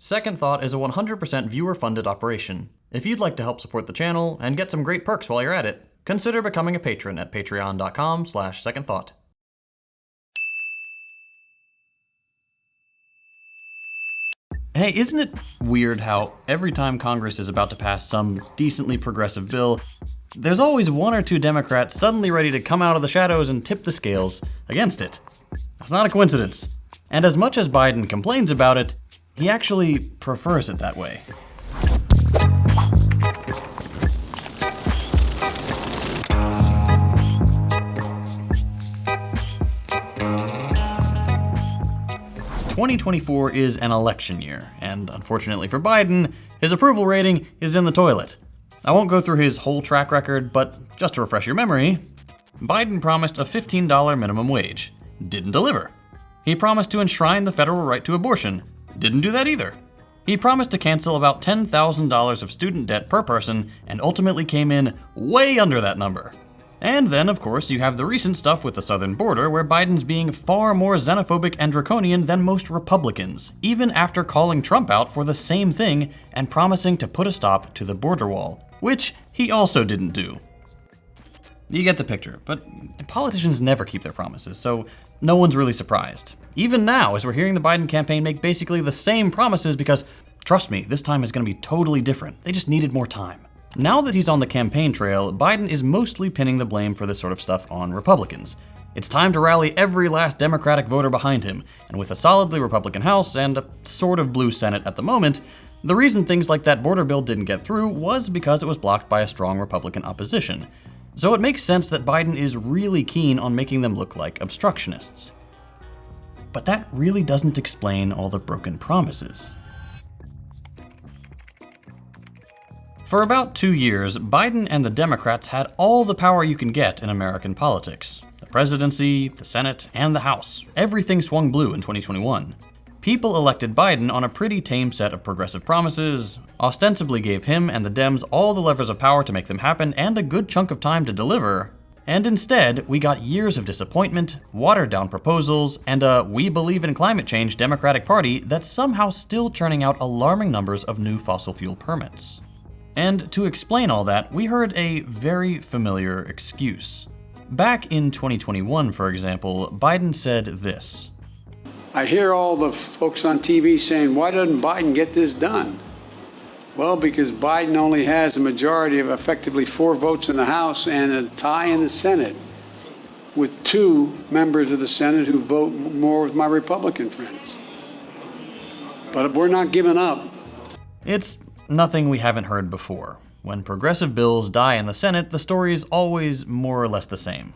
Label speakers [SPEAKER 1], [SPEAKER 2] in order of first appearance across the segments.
[SPEAKER 1] Second Thought is a 100% viewer-funded operation. If you'd like to help support the channel and get some great perks while you're at it, consider becoming a patron at patreon.com/secondthought. Hey, isn't it weird how every time Congress is about to pass some decently progressive bill, there's always one or two Democrats suddenly ready to come out of the shadows and tip the scales against it? It's not a coincidence. And as much as Biden complains about it, he actually prefers it that way. "2024 is an election year, and unfortunately for Biden, his approval rating is in the toilet. I won't go through his whole track record, but just to refresh your memory, Biden promised a $15 minimum wage. Didn't deliver. He promised to enshrine the federal right to abortion. Didn't do that either. He promised to cancel about $10,000 of student debt per person and ultimately came in way under that number. And then, of course, you have the recent stuff with the southern border where Biden's being far more xenophobic and draconian than most Republicans, even after calling Trump out for the same thing and promising to put a stop to the border wall, which he also didn't do. You get the picture, but politicians never keep their promises, so no one's really surprised. Even now, as we're hearing the Biden campaign make basically the same promises because, trust me, this time is going to be totally different. They just needed more time. Now that he's on the campaign trail, Biden is mostly pinning the blame for this sort of stuff on Republicans. It's time to rally every last Democratic voter behind him, and with a solidly Republican House and a sort of blue Senate at the moment, the reason things like that border bill didn't get through was because it was blocked by a strong Republican opposition. So it makes sense that Biden is really keen on making them look like obstructionists. But that really doesn't explain all the broken promises. For about 2 years, Biden and the Democrats had all the power you can get in American politics. The presidency, the Senate, and the House. Everything swung blue in 2021. People elected Biden on a pretty tame set of progressive promises, ostensibly gave him and the Dems all the levers of power to make them happen and a good chunk of time to deliver. And instead, we got years of disappointment, watered-down proposals, and a "we believe in climate change" Democratic Party that's somehow still churning out alarming numbers of new fossil fuel permits. And to explain all that, we heard a very familiar excuse. Back in 2021, for example, Biden said this.
[SPEAKER 2] I hear all the folks on TV saying, why doesn't Biden get this done? Well, because Biden only has a majority of effectively 4 votes in the House and a tie in the Senate, with 2 members of the Senate who vote more with my Republican friends. But we're not giving up.
[SPEAKER 1] It's nothing we haven't heard before. When progressive bills die in the Senate, the story's always more or less the same.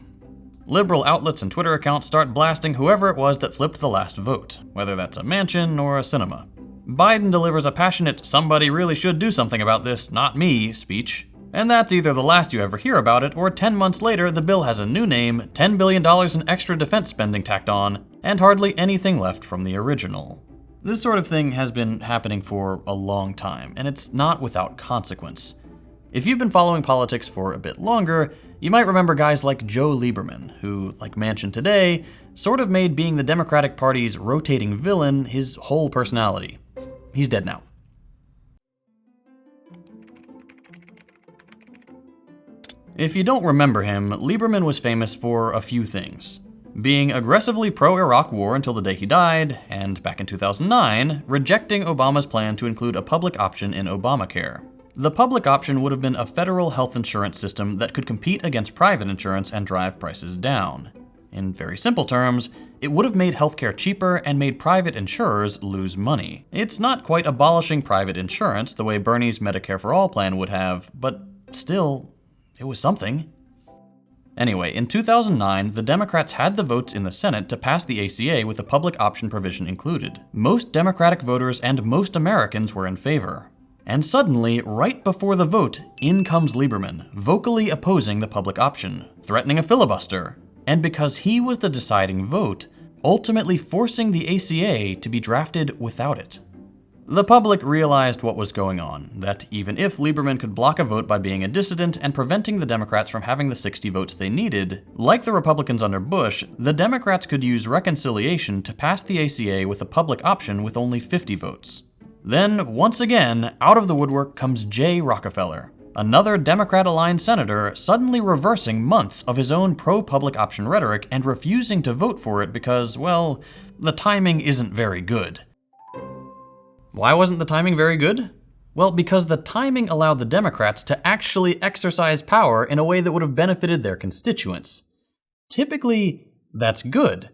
[SPEAKER 1] Liberal outlets and Twitter accounts start blasting whoever it was that flipped the last vote, whether that's a mansion or a cinema. Biden delivers a passionate "somebody really should do something about this, not me" speech, and that's either the last you ever hear about it, or 10 months later the bill has a new name, $10 billion in extra defense spending tacked on, and hardly anything left from the original. This sort of thing has been happening for a long time, and it's not without consequence. If you've been following politics for a bit longer, you might remember guys like Joe Lieberman, who, like Manchin today, sort of made being the Democratic Party's rotating villain his whole personality. He's dead now. If you don't remember him, Lieberman was famous for a few things. Being aggressively pro-Iraq war until the day he died, and back in 2009, rejecting Obama's plan to include a public option in Obamacare. The public option would have been a federal health insurance system that could compete against private insurance and drive prices down. In very simple terms, it would have made healthcare cheaper and made private insurers lose money. It's not quite abolishing private insurance the way Bernie's Medicare for All plan would have, but still, it was something. Anyway, in 2009, the Democrats had the votes in the Senate to pass the ACA with a public option provision included. Most Democratic voters and most Americans were in favor. And suddenly, right before the vote, in comes Lieberman, vocally opposing the public option, threatening a filibuster, and because he was the deciding vote, ultimately forcing the ACA to be drafted without it. The public realized what was going on, that even if Lieberman could block a vote by being a dissident and preventing the Democrats from having the 60 votes they needed, like the Republicans under Bush, the Democrats could use reconciliation to pass the ACA with a public option with only 50 votes. Then, once again, out of the woodwork comes Jay Rockefeller, another Democrat-aligned senator suddenly reversing months of his own pro-public option rhetoric and refusing to vote for it because, well, the timing isn't very good. Why wasn't the timing very good? Well, because the timing allowed the Democrats to actually exercise power in a way that would have benefited their constituents. Typically, that's good.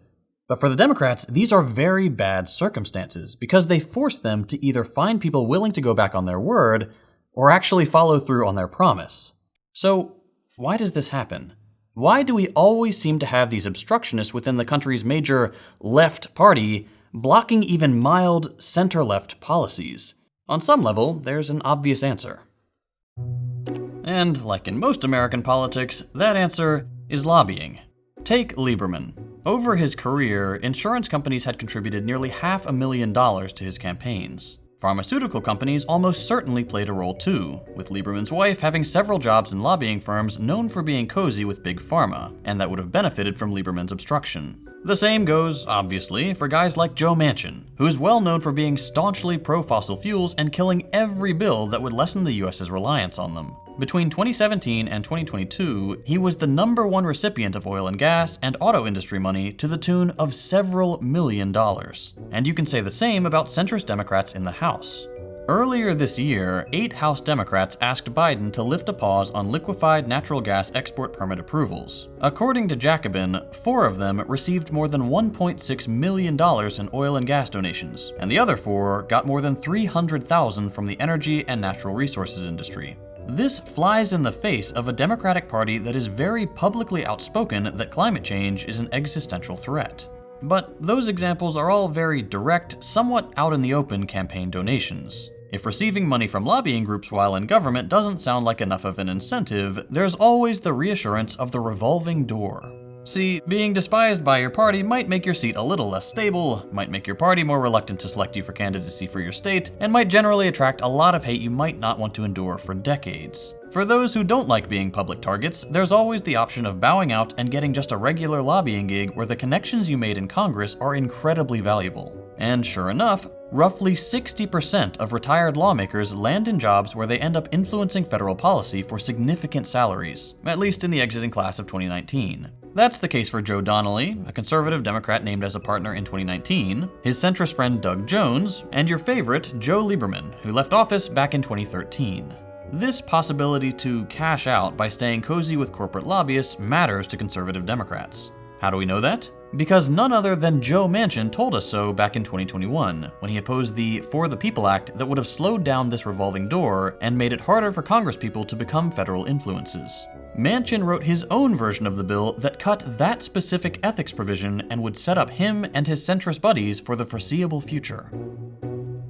[SPEAKER 1] But for the Democrats, these are very bad circumstances because they force them to either find people willing to go back on their word or actually follow through on their promise. So, why does this happen? Why do we always seem to have these obstructionists within the country's major left party blocking even mild center-left policies? On some level, there's an obvious answer. And like in most American politics, that answer is lobbying. Take Lieberman. Over his career, insurance companies had contributed nearly $500,000 to his campaigns. Pharmaceutical companies almost certainly played a role too, with Lieberman's wife having several jobs in lobbying firms known for being cozy with big pharma, and that would have benefited from Lieberman's obstruction. The same goes, obviously, for guys like Joe Manchin, who is well known for being staunchly pro-fossil fuels and killing every bill that would lessen the US's reliance on them. Between 2017 and 2022, he was the #1 recipient of oil and gas and auto industry money to the tune of several $1,000,000. And you can say the same about centrist Democrats in the House. Earlier this year, 8 House Democrats asked Biden to lift a pause on liquefied natural gas export permit approvals. According to Jacobin, 4 of them received more than $1.6 million in oil and gas donations, and the other 4 got more than $300,000 from the energy and natural resources industry. This flies in the face of a Democratic Party that is very publicly outspoken that climate change is an existential threat. But those examples are all very direct, somewhat out-in-the-open campaign donations. If receiving money from lobbying groups while in government doesn't sound like enough of an incentive, there's always the reassurance of the revolving door. See, being despised by your party might make your seat a little less stable, might make your party more reluctant to select you for candidacy for your state, and might generally attract a lot of hate you might not want to endure for decades. For those who don't like being public targets, there's always the option of bowing out and getting just a regular lobbying gig where the connections you made in Congress are incredibly valuable. And sure enough, roughly 60% of retired lawmakers land in jobs where they end up influencing federal policy for significant salaries, at least in the exiting class of 2019. That's the case for Joe Donnelly, a conservative Democrat named as a partner in 2019, his centrist friend Doug Jones, and your favorite, Joe Lieberman, who left office back in 2013. This possibility to cash out by staying cozy with corporate lobbyists matters to conservative Democrats. How do we know that? Because none other than Joe Manchin told us so back in 2021, when he opposed the For the People Act that would have slowed down this revolving door and made it harder for Congresspeople to become federal influences. Manchin wrote his own version of the bill that cut that specific ethics provision and would set up him and his centrist buddies for the foreseeable future.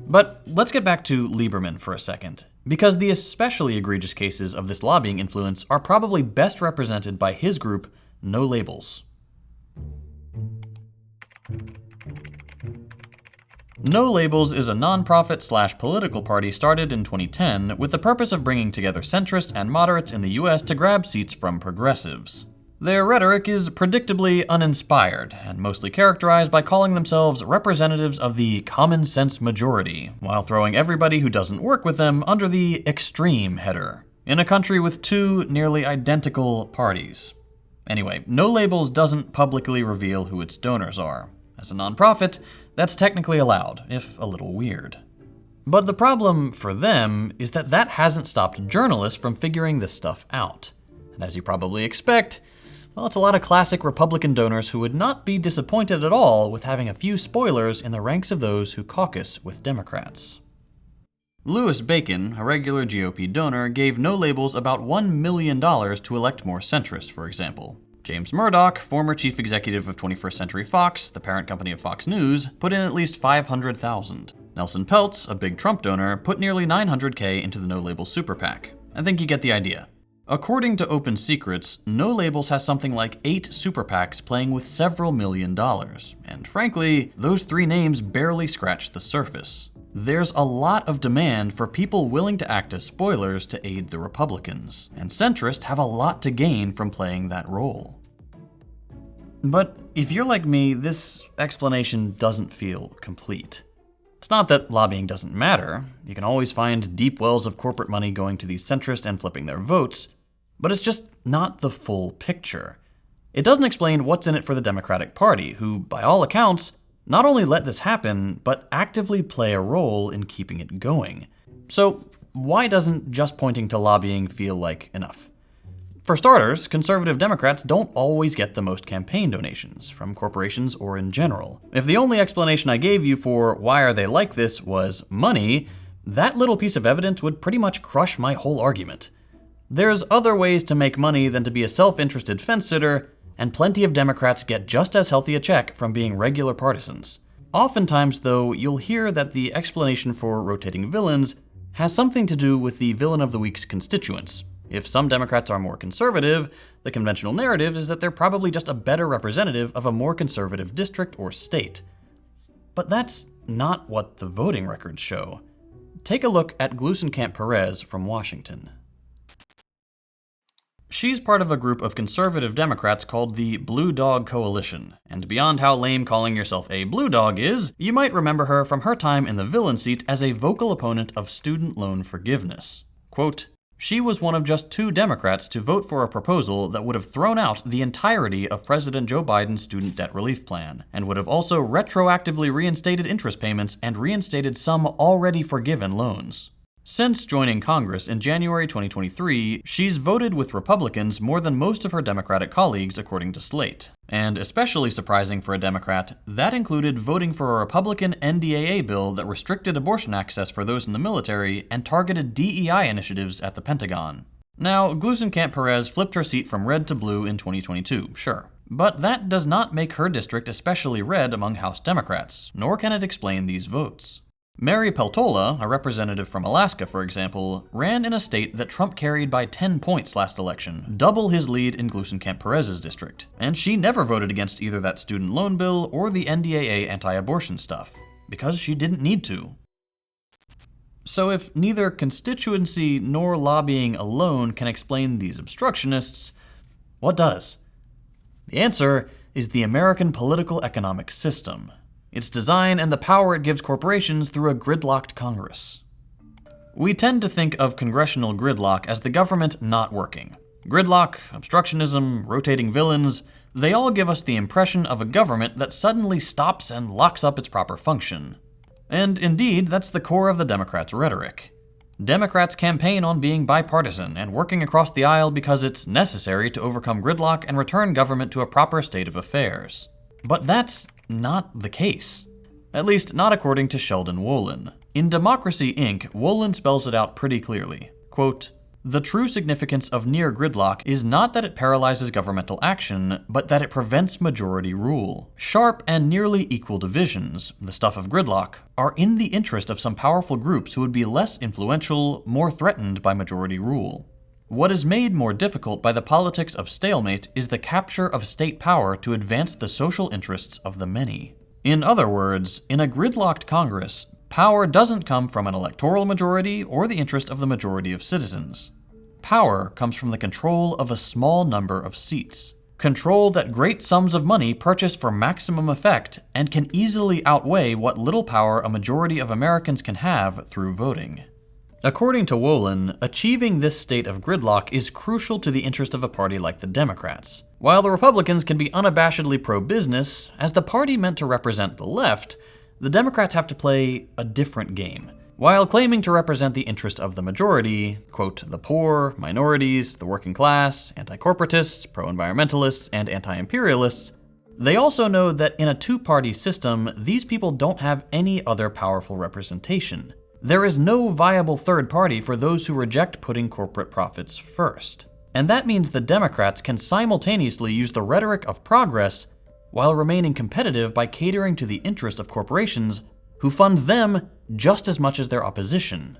[SPEAKER 1] But let's get back to Lieberman for a second, because the especially egregious cases of this lobbying influence are probably best represented by his group, No Labels. No Labels is a nonprofit/political party started in 2010 with the purpose of bringing together centrists and moderates in the US to grab seats from progressives. Their rhetoric is predictably uninspired and mostly characterized by calling themselves representatives of the common sense majority, while throwing everybody who doesn't work with them under the extreme header, in a country with 2 nearly identical parties. Anyway, No Labels doesn't publicly reveal who its donors are. As a nonprofit, that's technically allowed, if a little weird. But the problem for them is that that hasn't stopped journalists from figuring this stuff out. And as you probably expect, well, it's a lot of classic Republican donors who would not be disappointed at all with having a few spoilers in the ranks of those who caucus with Democrats. Louis Bacon, a regular GOP donor, gave No Labels about $1 million to elect more centrists, for example. James Murdoch, former chief executive of 21st Century Fox, the parent company of Fox News, put in at least $500,000. Nelson Peltz, a big Trump donor, put nearly $900K into the No Labels super PAC. I think you get the idea. According to Open Secrets, No Labels has something like 8 super PACs playing with several $1,000,000, and frankly, those 3 names barely scratch the surface. There's a lot of demand for people willing to act as spoilers to aid the Republicans, and centrists have a lot to gain from playing that role. But if you're like me, this explanation doesn't feel complete. It's not that lobbying doesn't matter. You can always find deep wells of corporate money going to these centrists and flipping their votes, but it's just not the full picture. It doesn't explain what's in it for the Democratic Party, who, by all accounts, not only let this happen, but actively play a role in keeping it going. So why doesn't just pointing to lobbying feel like enough? For starters, conservative Democrats don't always get the most campaign donations, from corporations or in general. If the only explanation I gave you for why are they like this was money, that little piece of evidence would pretty much crush my whole argument. There's other ways to make money than to be a self-interested fence-sitter, and plenty of Democrats get just as healthy a check from being regular partisans. Oftentimes, though, you'll hear that the explanation for rotating villains has something to do with the villain of the week's constituents. If some Democrats are more conservative, the conventional narrative is that they're probably just a better representative of a more conservative district or state. But that's not what the voting records show. Take a look at Gluesenkamp-Perez from Washington. She's part of a group of conservative Democrats called the Blue Dog Coalition, and beyond how lame calling yourself a blue dog is, you might remember her from her time in the villain seat as a vocal opponent of student loan forgiveness. Quote, "She was one of just 2 Democrats to vote for a proposal that would have thrown out the entirety of President Joe Biden's student debt relief plan, and would have also retroactively reinstated interest payments and reinstated some already forgiven loans." Since joining Congress in January 2023, she's voted with Republicans more than most of her Democratic colleagues, according to Slate. And especially surprising for a Democrat, that included voting for a Republican NDAA bill that restricted abortion access for those in the military and targeted DEI initiatives at the Pentagon. Now, Gluesenkamp-Perez flipped her seat from red to blue in 2022, sure. But that does not make her district especially red among House Democrats, nor can it explain these votes. Mary Peltola, a representative from Alaska, for example, ran in a state that Trump carried by 10 points last election, double his lead in Gluesenkamp-Perez's district. And she never voted against either that student loan bill or the NDAA anti-abortion stuff, because she didn't need to. So if neither constituency nor lobbying alone can explain these obstructionists, what does? The answer is the American political economic system. Its design and the power it gives corporations through a gridlocked Congress. We tend to think of congressional gridlock as the government not working. Gridlock, obstructionism, rotating villains, they all give us the impression of a government that suddenly stops and locks up its proper function. And indeed, that's the core of the Democrats' rhetoric. Democrats campaign on being bipartisan and working across the aisle because it's necessary to overcome gridlock and return government to a proper state of affairs. But that's not the case. At least not according to Sheldon Wolin. In Democracy, Inc., Wolin spells it out pretty clearly. Quote, "The true significance of near gridlock is not that it paralyzes governmental action, but that it prevents majority rule. Sharp and nearly equal divisions, the stuff of gridlock, are in the interest of some powerful groups who would be less influential, more threatened by majority rule. What is made more difficult by the politics of stalemate is the capture of state power to advance the social interests of the many." In other words, in a gridlocked Congress, power doesn't come from an electoral majority or the interest of the majority of citizens. Power comes from the control of a small number of seats. Control that great sums of money purchase for maximum effect and can easily outweigh what little power a majority of Americans can have through voting. According to Wolin, achieving this state of gridlock is crucial to the interest of a party like the Democrats. While the Republicans can be unabashedly pro-business, as the party meant to represent the left, the Democrats have to play a different game. While claiming to represent the interest of the majority, quote, "the poor, minorities, the working class, anti-corporatists, pro-environmentalists, and anti-imperialists," they also know that in a two-party system, these people don't have any other powerful representation. There is no viable third party for those who reject putting corporate profits first. And that means the Democrats can simultaneously use the rhetoric of progress while remaining competitive by catering to the interest of corporations who fund them just as much as their opposition.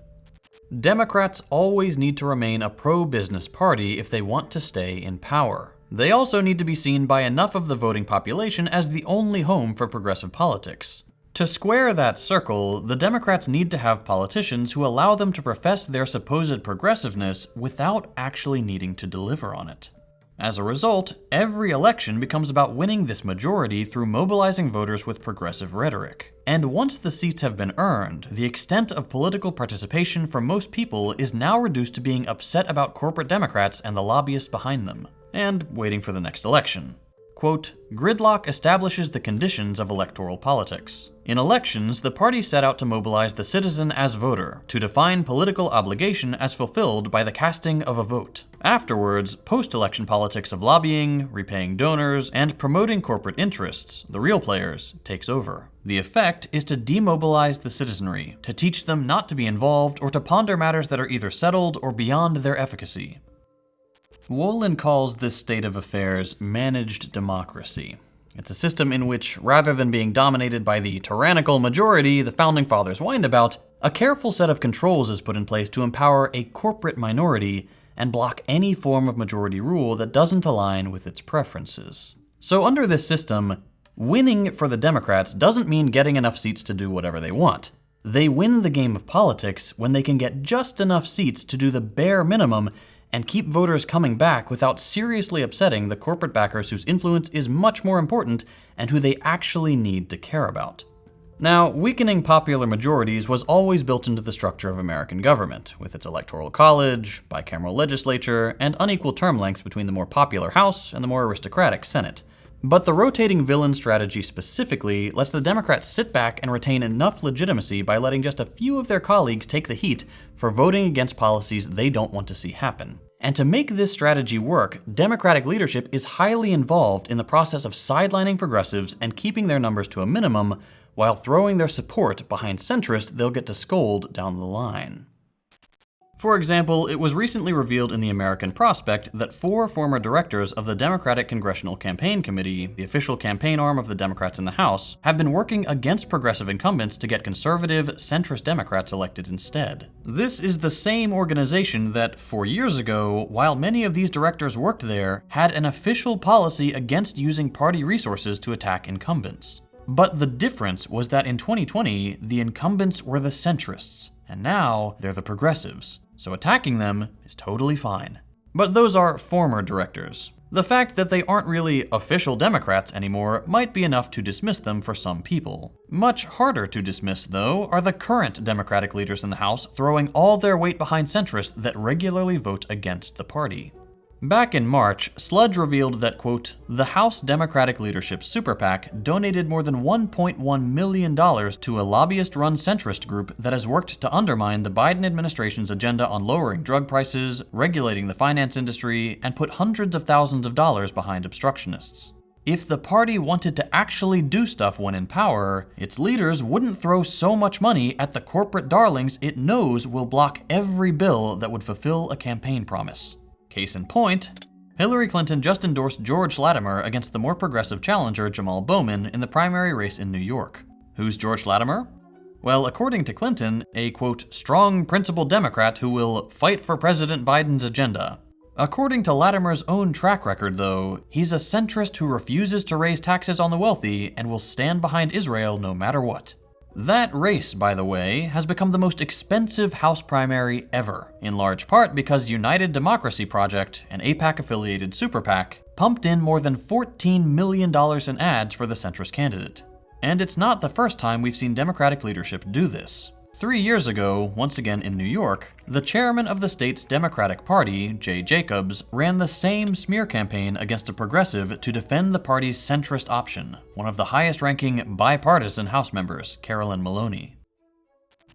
[SPEAKER 1] Democrats always need to remain a pro-business party if they want to stay in power. They also need to be seen by enough of the voting population as the only home for progressive politics. To square that circle, the Democrats need to have politicians who allow them to profess their supposed progressiveness without actually needing to deliver on it. As a result, every election becomes about winning this majority through mobilizing voters with progressive rhetoric. And once the seats have been earned, the extent of political participation for most people is now reduced to being upset about corporate Democrats and the lobbyists behind them, and waiting for the next election. Quote, "Gridlock establishes the conditions of electoral politics. In elections, the party set out to mobilize the citizen as voter, to define political obligation as fulfilled by the casting of a vote. Afterwards, post-election politics of lobbying, repaying donors, and promoting corporate interests, the real players, takes over. The effect is to demobilize the citizenry, to teach them not to be involved or to ponder matters that are either settled or beyond their efficacy." Wolin calls this state of affairs managed democracy. It's a system in which, rather than being dominated by the tyrannical majority the Founding Fathers whined about, a careful set of controls is put in place to empower a corporate minority and block any form of majority rule that doesn't align with its preferences. So under this system, winning for the Democrats doesn't mean getting enough seats to do whatever they want. They win the game of politics when they can get just enough seats to do the bare minimum and keep voters coming back without seriously upsetting the corporate backers whose influence is much more important and who they actually need to care about. Now, weakening popular majorities was always built into the structure of American government, with its electoral college, bicameral legislature, and unequal term lengths between the more popular House and the more aristocratic Senate. But the rotating villain strategy specifically lets the Democrats sit back and retain enough legitimacy by letting just a few of their colleagues take the heat for voting against policies they don't want to see happen. And to make this strategy work, Democratic leadership is highly involved in the process of sidelining progressives and keeping their numbers to a minimum, while throwing their support behind centrists they'll get to scold down the line. For example, it was recently revealed in the American Prospect that 4 former directors of the Democratic Congressional Campaign Committee, the official campaign arm of the Democrats in the House, have been working against progressive incumbents to get conservative, centrist Democrats elected instead. This is the same organization that, 4 years ago, while many of these directors worked there, had an official policy against using party resources to attack incumbents. But the difference was that in 2020, the incumbents were the centrists, and now they're the progressives. So attacking them is totally fine. But those are former directors. The fact that they aren't really official Democrats anymore might be enough to dismiss them for some people. Much harder to dismiss, though, are the current Democratic leaders in the House throwing all their weight behind centrists that regularly vote against the party. Back in March, Sludge revealed that, quote, "The House Democratic Leadership Super PAC donated more than $1.1 million to a lobbyist-run centrist group that has worked to undermine the Biden administration's agenda on lowering drug prices, regulating the finance industry, and put hundreds of thousands of dollars behind obstructionists." If the party wanted to actually do stuff when in power, its leaders wouldn't throw so much money at the corporate darlings it knows will block every bill that would fulfill a campaign promise. Case in point, Hillary Clinton just endorsed George Latimer against the more progressive challenger Jamal Bowman in the primary race in New York. Who's George Latimer? Well, according to Clinton, a, quote, "strong, principled Democrat who will fight for President Biden's agenda." According to Latimer's own track record, though, he's a centrist who refuses to raise taxes on the wealthy and will stand behind Israel no matter what. That race, by the way, has become the most expensive House primary ever, in large part because United Democracy Project, an AIPAC-affiliated super PAC, pumped in more than $14 million in ads for the centrist candidate. And it's not the first time we've seen Democratic leadership do this. 3 years ago, once again in New York, the chairman of the state's Democratic Party, Jay Jacobs, ran the same smear campaign against a progressive to defend the party's centrist option, one of the highest-ranking bipartisan House members, Carolyn Maloney.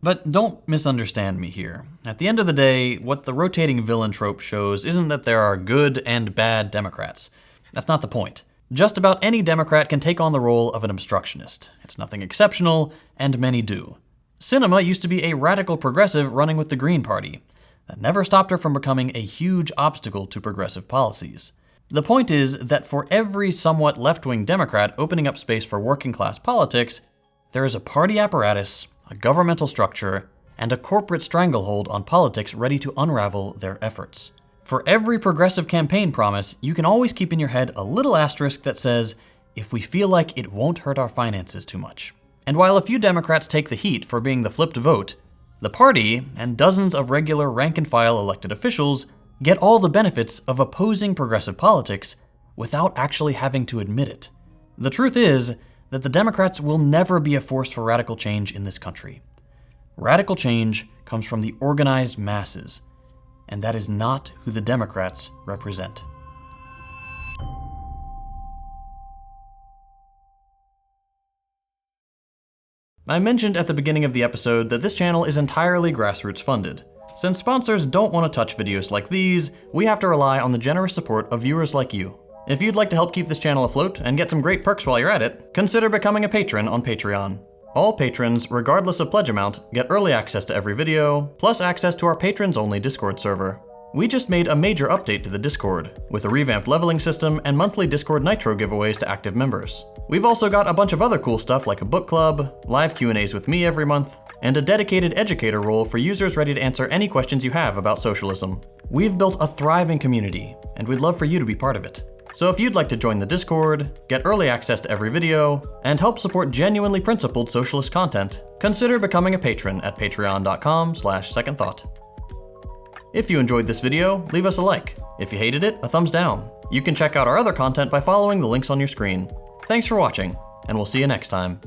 [SPEAKER 1] But don't misunderstand me here. At the end of the day, what the rotating villain trope shows isn't that there are good and bad Democrats. That's not the point. Just about any Democrat can take on the role of an obstructionist. It's nothing exceptional, and many do. Sinema used to be a radical progressive running with the Green Party. That never stopped her from becoming a huge obstacle to progressive policies. The point is that for every somewhat left-wing Democrat opening up space for working-class politics, there is a party apparatus, a governmental structure, and a corporate stranglehold on politics ready to unravel their efforts. For every progressive campaign promise, you can always keep in your head a little asterisk that says, if we feel like it won't hurt our finances too much. And while a few Democrats take the heat for being the flipped vote, the party, and dozens of regular rank-and-file elected officials, get all the benefits of opposing progressive politics without actually having to admit it. The truth is that the Democrats will never be a force for radical change in this country. Radical change comes from the organized masses, and that is not who the Democrats represent. I mentioned at the beginning of the episode that this channel is entirely grassroots funded. Since sponsors don't want to touch videos like these, we have to rely on the generous support of viewers like you. If you'd like to help keep this channel afloat and get some great perks while you're at it, consider becoming a patron on Patreon. All patrons, regardless of pledge amount, get early access to every video, plus access to our patrons-only Discord server. We just made a major update to the Discord, with a revamped leveling system and monthly Discord Nitro giveaways to active members. We've also got a bunch of other cool stuff like a book club, live Q&As with me every month, and a dedicated educator role for users ready to answer any questions you have about socialism. We've built a thriving community, and we'd love for you to be part of it. So if you'd like to join the Discord, get early access to every video, and help support genuinely principled socialist content, consider becoming a patron at patreon.com/secondthought. If you enjoyed this video, leave us a like. If you hated it, a thumbs down. You can check out our other content by following the links on your screen. Thanks for watching, and we'll see you next time.